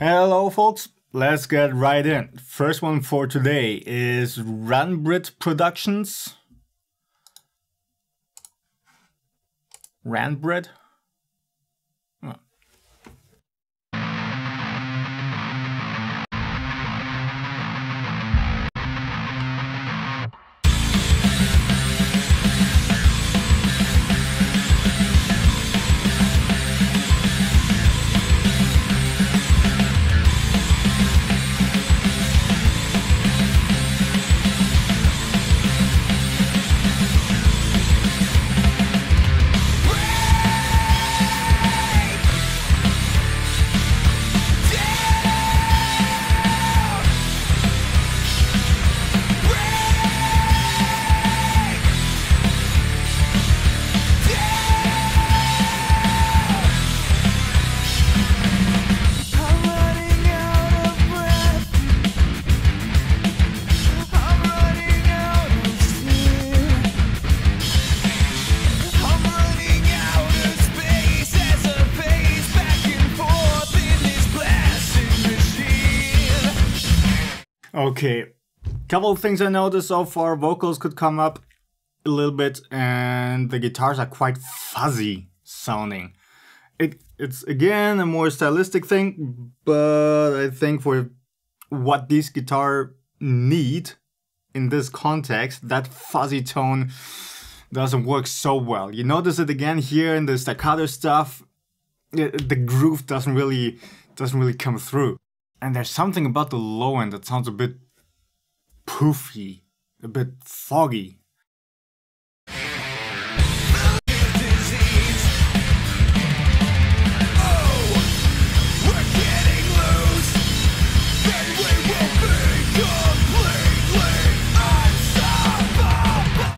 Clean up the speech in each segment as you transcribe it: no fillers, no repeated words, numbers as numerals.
Hello folks, let's get right in. First one for today is Ranbrid Productions. Ranbrid? Oh. Okay, couple of things I noticed so far. Vocals could come up a little bit and the guitars are quite fuzzy sounding. It's again a more stylistic thing, but I think for what these guitars need in this context, that fuzzy tone doesn't work so well. You notice it again here in the staccato stuff. The groove doesn't really come through. And there's something about the low end that sounds a bit poofy, a bit foggy.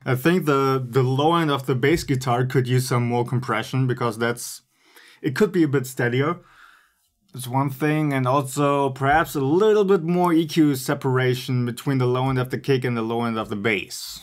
I think the low end of the bass guitar could use some more compression because it could be a bit steadier. That's one thing, and also perhaps a little bit more EQ separation between the low end of the kick and the low end of the bass.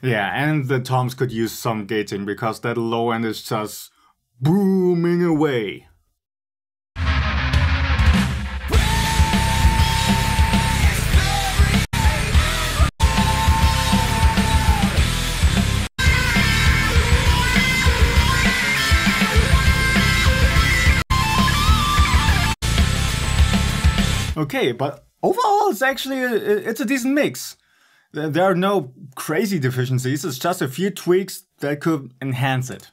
Yeah, and the toms could use some gating because that low end is just booming away. Okay, but overall it's actually it's a decent mix. There are no crazy deficiencies, it's just a few tweaks that could enhance it.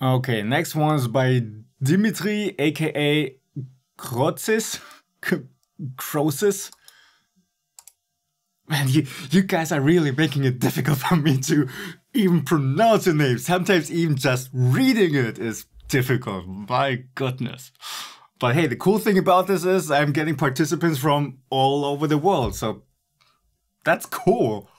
Okay, next one is by Dmitry.aka.Krozis. Krozis. Man, you guys are really making it difficult for me to even pronounce the name. Sometimes even just reading it is difficult, my goodness. But hey, the cool thing about this is I'm getting participants from all over the world, so that's cool.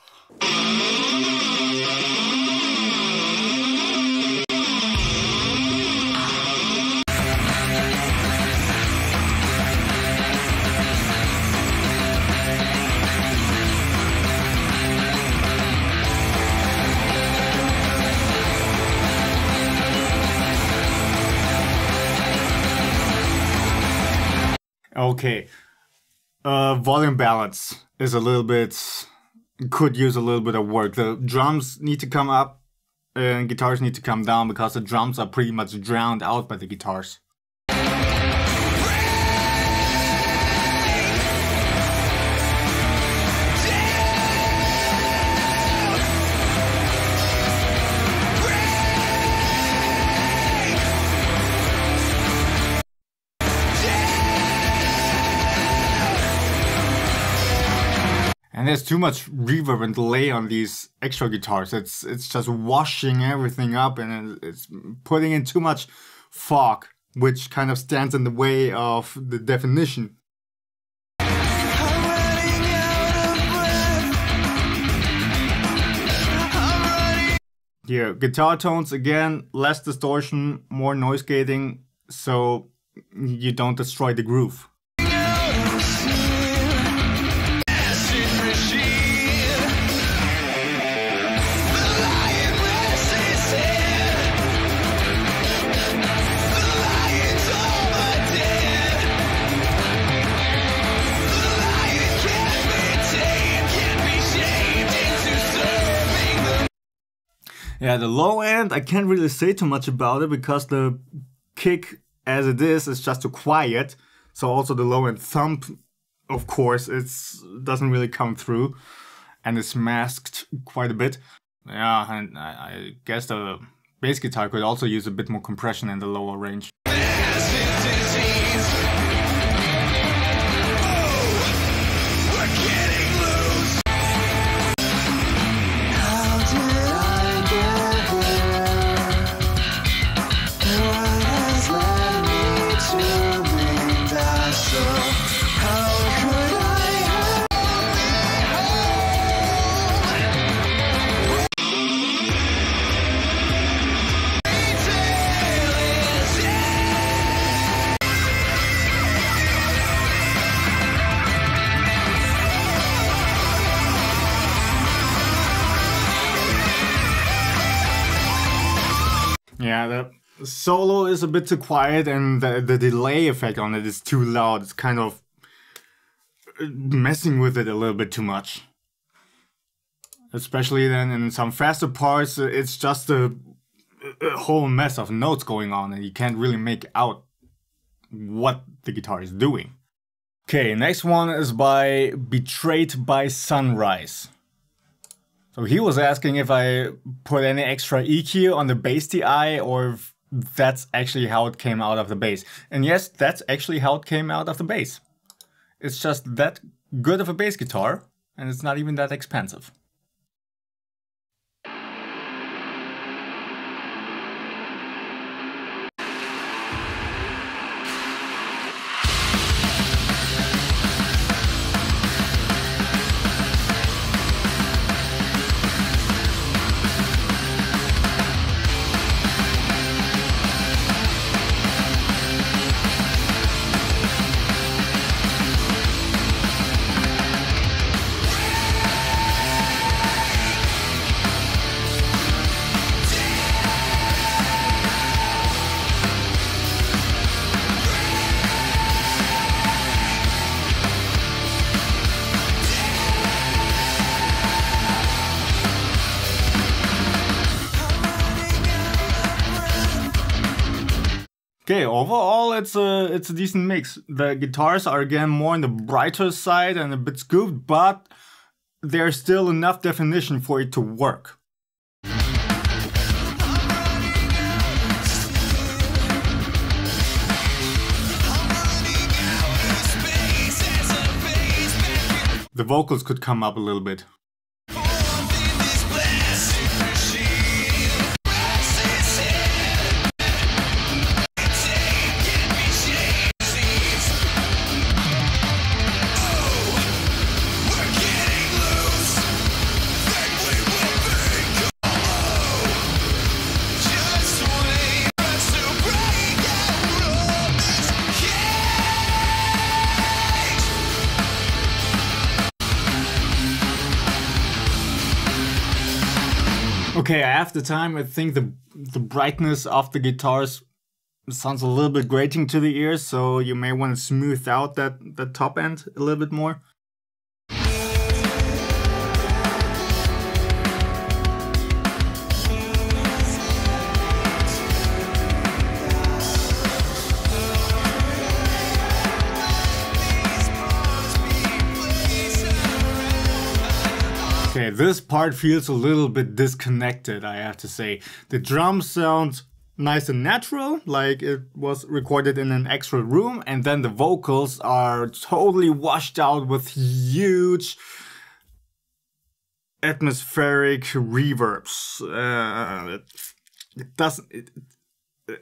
Okay, volume balance is a little bit, could use a little bit of work. The drums need to come up and guitars need to come down because the drums are pretty much drowned out by the guitars. And there's too much reverb and delay on these extra guitars. It's just washing everything up and it's putting in too much fog, which kind of stands in the way of the definition. Here, guitar tones again, less distortion, more noise gating. So you don't destroy the groove. Yeah, the low end, I can't really say too much about it because the kick as it is just too quiet. So also the low end thump, of course, it doesn't really come through and it's masked quite a bit. Yeah, and I guess the bass guitar could also use a bit more compression in the lower range. Yeah, the solo is a bit too quiet and the delay effect on it is too loud. It's kind of messing with it a little bit too much. Especially then in some faster parts, it's just a whole mess of notes going on and you can't really make out what the guitar is doing. Okay, next one is by Betrayed by Sunrise. So he was asking if I put any extra EQ on the bass DI or if that's actually how it came out of the bass. And yes, that's actually how it came out of the bass. It's just that good of a bass guitar and it's not even that expensive. Okay, overall it's a decent mix. The guitars are again more on the brighter side and a bit scooped, but there's still enough definition for it to work. The vocals could come up a little bit. Okay, I have the time. I think the brightness of the guitars sounds a little bit grating to the ears, so you may want to smooth out that top end a little bit more. Okay, this part feels a little bit disconnected, I have to say. The drums sound nice and natural, like it was recorded in an extra room, and then the vocals are totally washed out with huge atmospheric reverbs.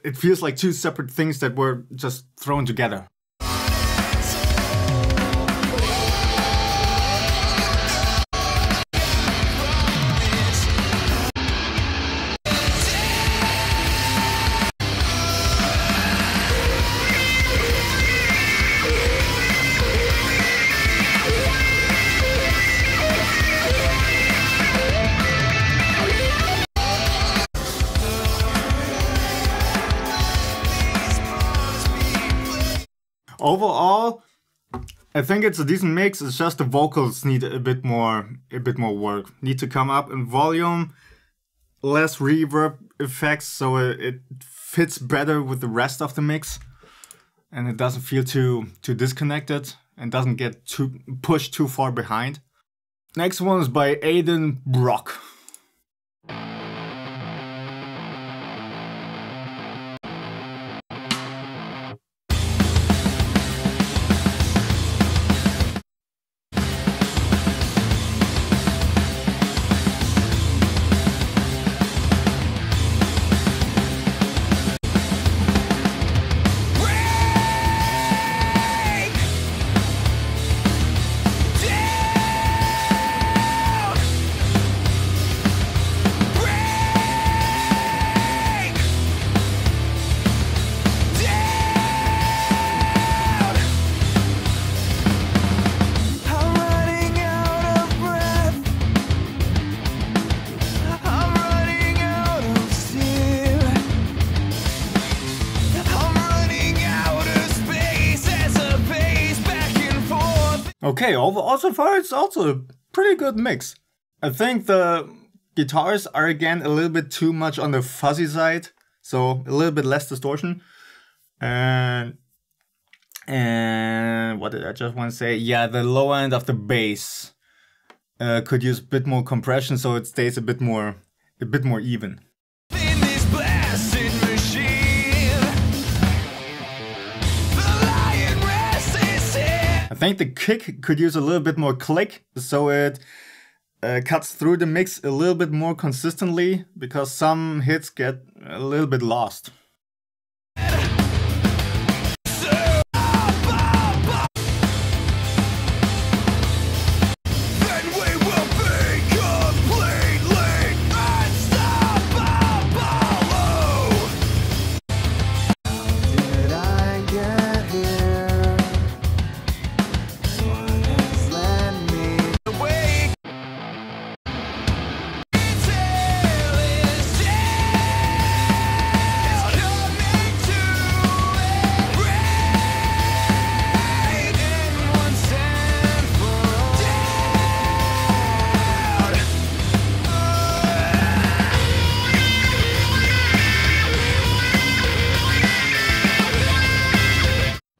It feels like two separate things that were just thrown together. Overall, I think it's a decent mix. It's just the vocals need a bit more work. Need to come up in volume, less reverb effects, so it fits better with the rest of the mix, and it doesn't feel too disconnected and doesn't get pushed too far behind. Next one is by Aidan Brock. Okay, overall so far it's also a pretty good mix. I think the guitars are again a little bit too much on the fuzzy side, so a little bit less distortion. And what did I just want to say? Yeah, the low end of the bass could use a bit more compression, so it stays a bit more even. In this blasted machine. I think the kick could use a little bit more click, so it cuts through the mix a little bit more consistently, because some hits get a little bit lost.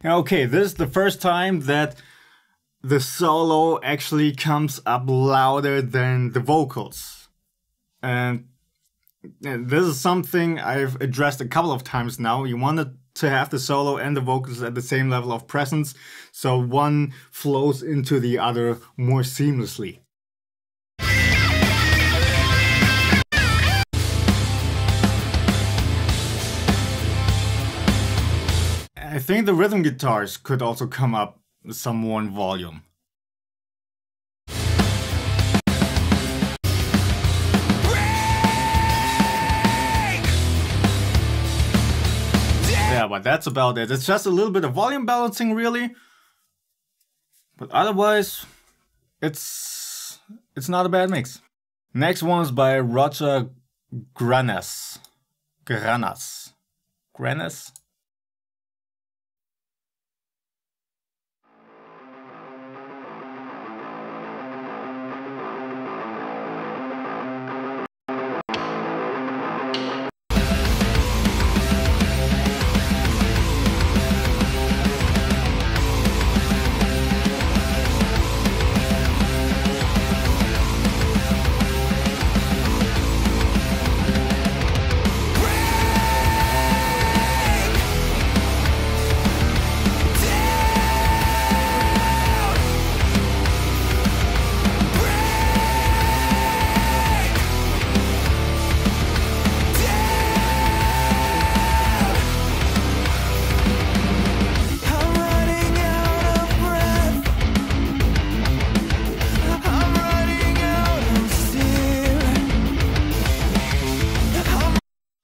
Okay, this is the first time that the solo actually comes up louder than the vocals. And this is something I've addressed a couple of times now. You wanted to have the solo and the vocals at the same level of presence, so one flows into the other more seamlessly. I think the rhythm guitars could also come up some more in volume. Yeah, but that's about it. It's just a little bit of volume balancing, really. But otherwise, it's not a bad mix. Next one is by Rozo Grannas. Grannas. Grannas?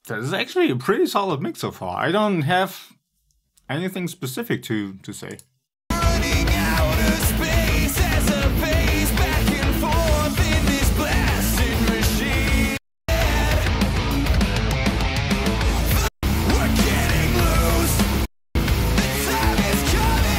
This is actually a pretty solid mix so far. I don't have anything specific to say. Running out of space as a phase back and forth in this blasted machine. We're getting loose. The time is coming.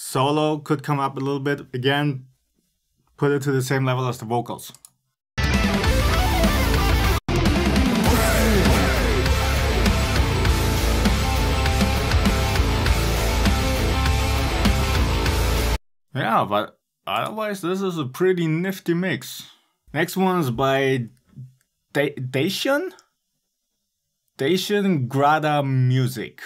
solo could come up a little bit. Again, put it to the same level as the vocals. Yeah, but otherwise this is a pretty nifty mix. Next one's by Dacian? Dacian Grada Music.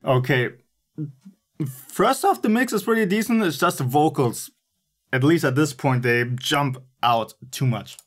Okay, first off, the mix is pretty decent. It's just the vocals, at least at this point, they jump out too much.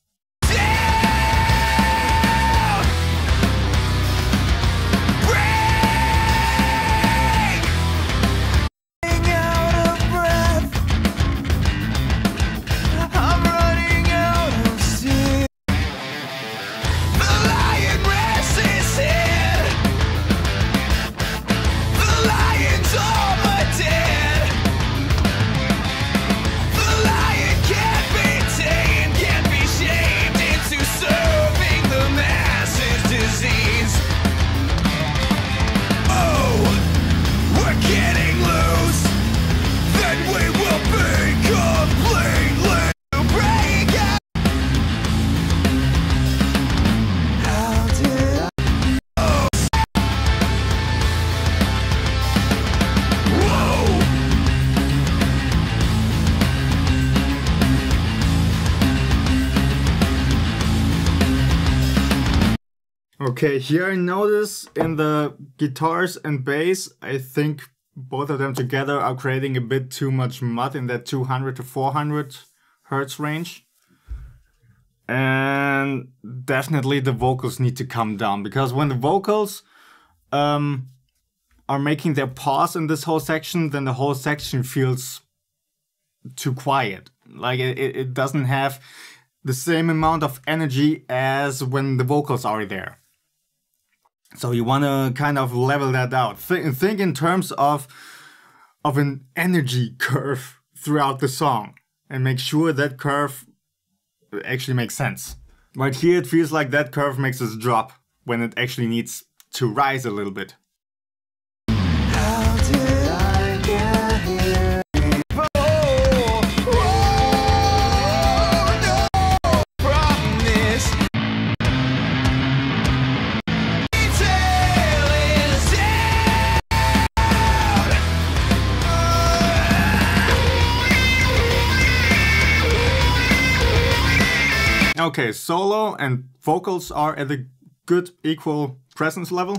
Okay, here I notice in the guitars and bass, I think both of them together are creating a bit too much mud in that 200 to 400 hertz range. And definitely the vocals need to come down, because when the vocals are making their pause in this whole section, then the whole section feels too quiet. Like it doesn't have the same amount of energy as when the vocals are there. So you want to kind of level that out. Think in terms of an energy curve throughout the song and make sure that curve actually makes sense. Right here it feels like that curve makes us drop when it actually needs to rise a little bit. How did I get here? Okay, solo and vocals are at a good equal presence level.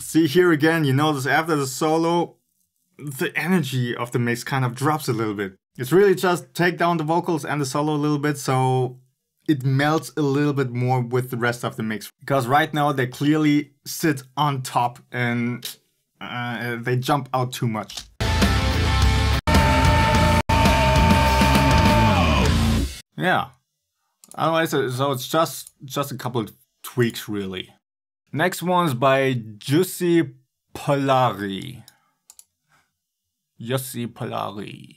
See here again, you notice after the solo, the energy of the mix kind of drops a little bit. It's really just take down the vocals and the solo a little bit so it melts a little bit more with the rest of the mix. Because right now they clearly sit on top and they jump out too much. Yeah. Otherwise, so it's just a couple of tweaks really. Next one's by Jussi Pollari. Jussi Pollari.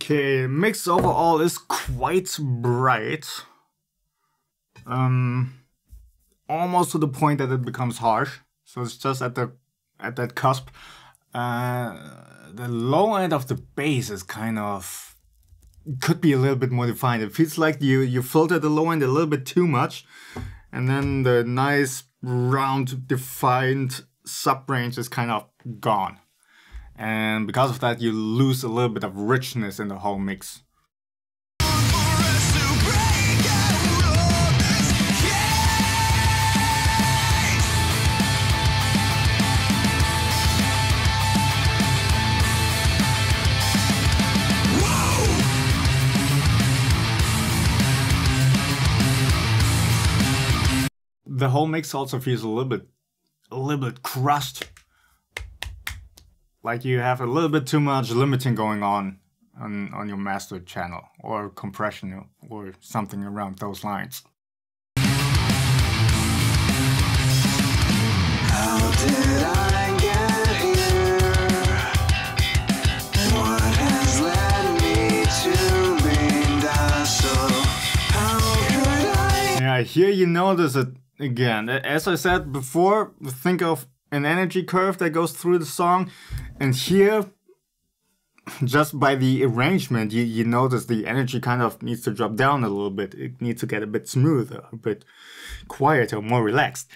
Okay, mix overall is quite bright. Almost to the point that it becomes harsh. So it's just at that cusp. The low end of the bass is kind of could be a little bit more defined. It feels like you filtered the low end a little bit too much, and then the nice round defined sub range is kind of gone. And because of that, you lose a little bit of richness in the whole mix. The whole mix also feels a little bit crushed. Like you have a little bit too much limiting going on your master channel, or compression, or something around those lines. How did I get here? What has led me to being Dacian? How could I? Yeah, here you notice it again. As I said before, think of an energy curve that goes through the song, and here, just by the arrangement, you notice the energy kind of needs to drop down a little bit. It needs to get a bit smoother, a bit quieter, more relaxed.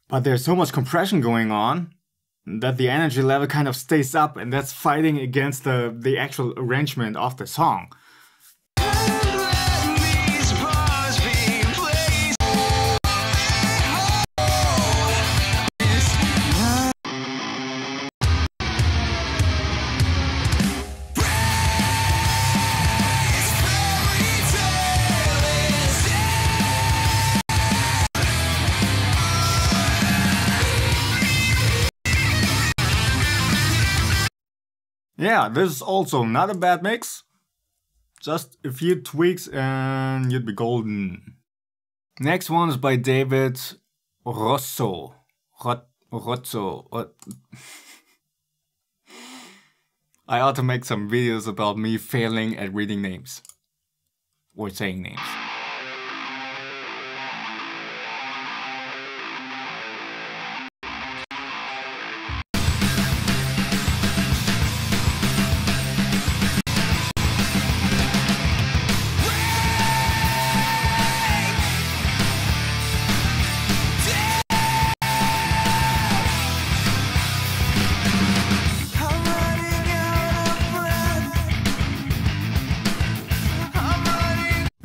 But there's so much compression going on that the energy level kind of stays up, and that's fighting against the actual arrangement of the song. Yeah, this is also not a bad mix. Just a few tweaks and you'd be golden. Next one is by David Rozo. Rozo. I ought to make some videos about me failing at reading names. Or saying names.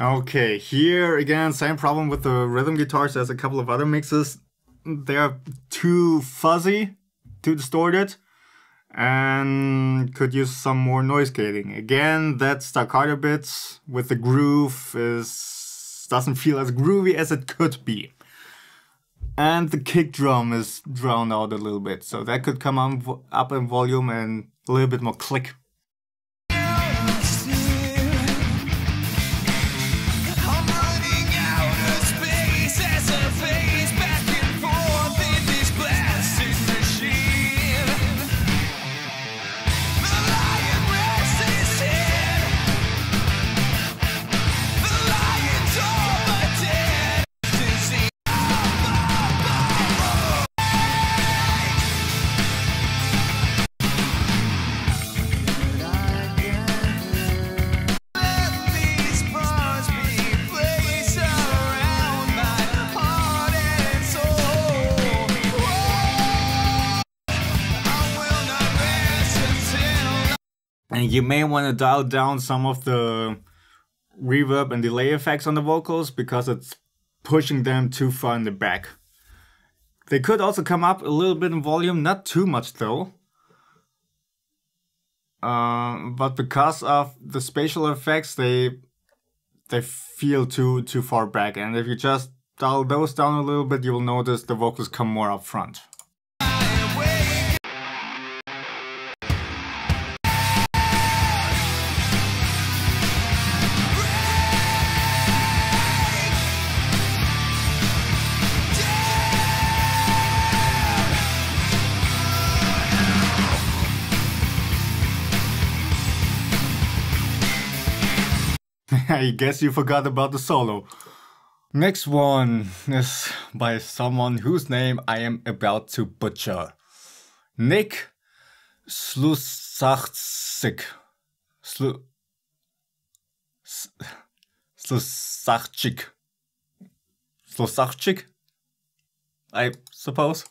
Okay, here again, same problem with the rhythm guitars as a couple of other mixes. They're too fuzzy, too distorted, and could use some more noise gating. Again, that staccato bit with the groove doesn't feel as groovy as it could be. And the kick drum is drowned out a little bit, so that could come up in volume and a little bit more click. And you may want to dial down some of the reverb and delay effects on the vocals because it's pushing them too far in the back. They could also come up a little bit in volume, not too much though. But because of the spatial effects, they feel too far back. And if you just dial those down a little bit, you will notice the vocals come more up front. I guess you forgot about the solo. Next one is by someone whose name I am about to butcher. Nich Slusarczyk. Slusarczyk. Slusarczyk? I suppose.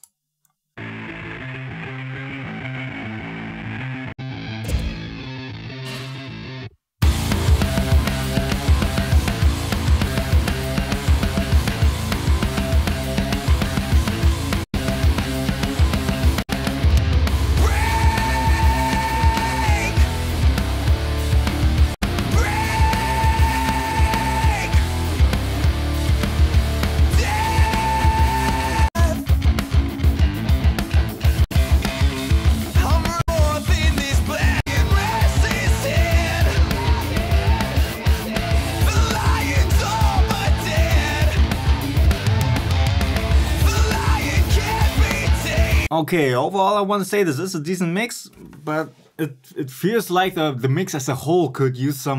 Okay, overall I want to say this is a decent mix, but it feels like the mix as a whole could use a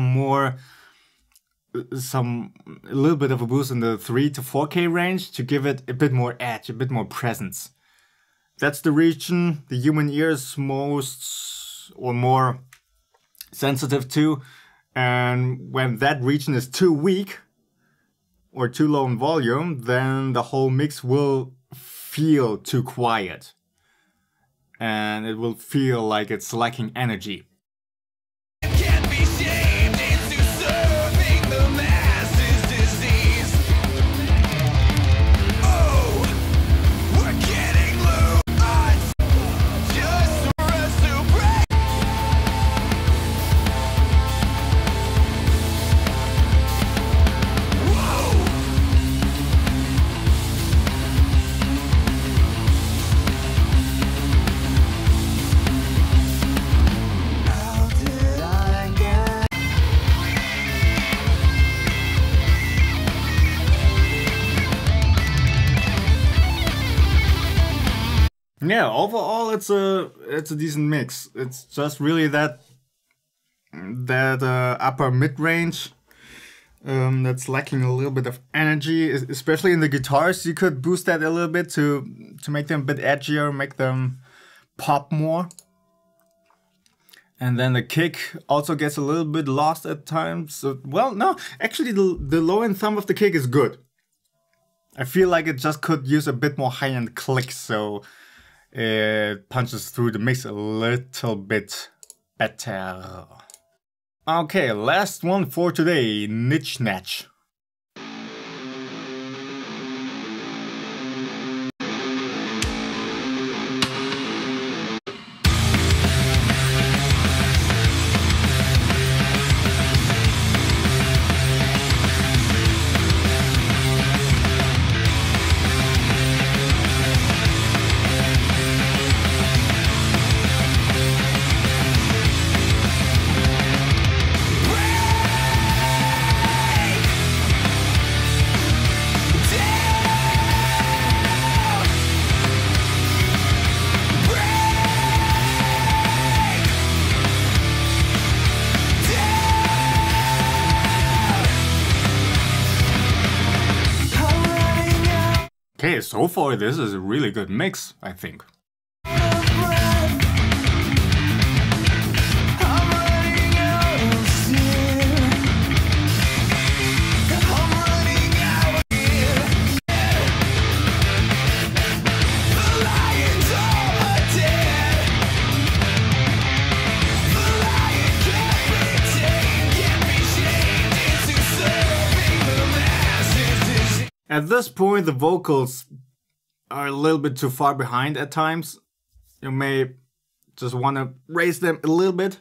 little bit of a boost in the 3 to 4K range to give it a bit more edge, a bit more presence. That's the region the human ear is most or more sensitive to, and when that region is too weak or too low in volume, then the whole mix will feel too quiet. And it will feel like it's lacking energy. Can't be shamed into serving the masses disease. Oh, we're getting loose. Just for us to break. Whoa. Yeah, overall it's a decent mix. It's just really that upper mid-range that's lacking a little bit of energy, especially in the guitars. You could boost that a little bit to make them a bit edgier, make them pop more. And then the kick also gets a little bit lost at times. So, well, no, actually the low end thumb of the kick is good. I feel like it just could use a bit more high-end clicks, so it punches through the mix a little bit better. Okay, last one for today, Nich Nach. Okay, so far this is a really good mix, I think. At this point, the vocals are a little bit too far behind at times. You may just want to raise them a little bit.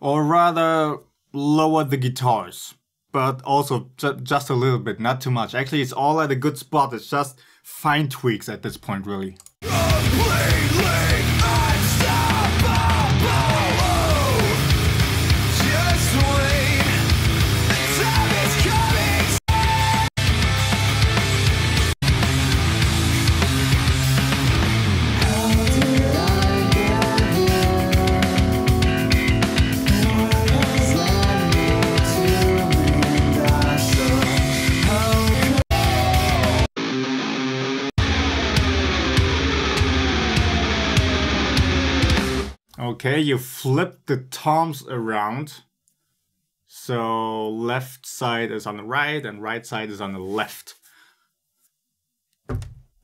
Or rather, lower the guitars. But also just a little bit, not too much. Actually, it's all at a good spot. It's just fine tweaks at this point, really. Okay, you flip the toms around. So left side is on the right and right side is on the left.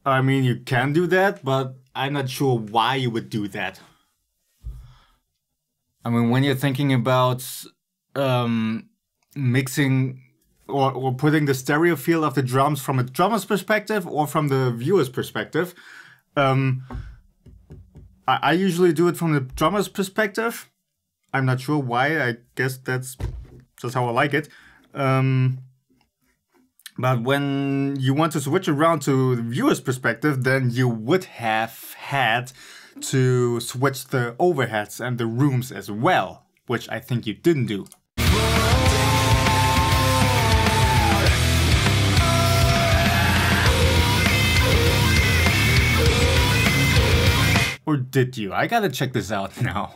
I mean, you can do that, but I'm not sure why you would do that. I mean, when you're thinking about mixing or putting the stereo feel of the drums from a drummer's perspective or from the viewer's perspective, I usually do it from the drummer's perspective. I'm not sure why, I guess that's just how I like it. But when you want to switch around to the viewer's perspective, then you would have had to switch the overheads and the rooms as well, which I think you didn't do. Or did you? I gotta check this out now.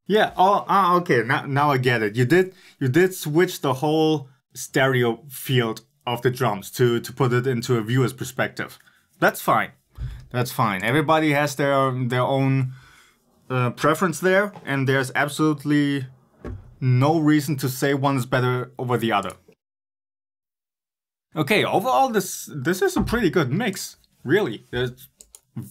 Yeah, okay, now I get it. You did switch the whole stereo field of the drums to put it into a viewer's perspective. That's fine. That's fine. Everybody has their own preference there, and there's absolutely no reason to say one is better over the other. Okay, overall this is a pretty good mix, really. There's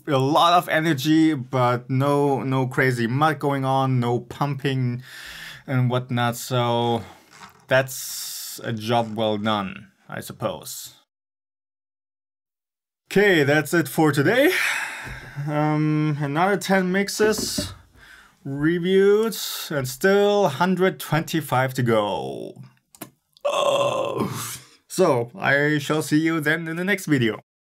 a lot of energy, but no crazy mud going on, no pumping and whatnot, so that's a job well done, I suppose. Okay, that's it for today. Another 10 mixes reviewed and still 125 to go. Oh. So, I shall see you then in the next video.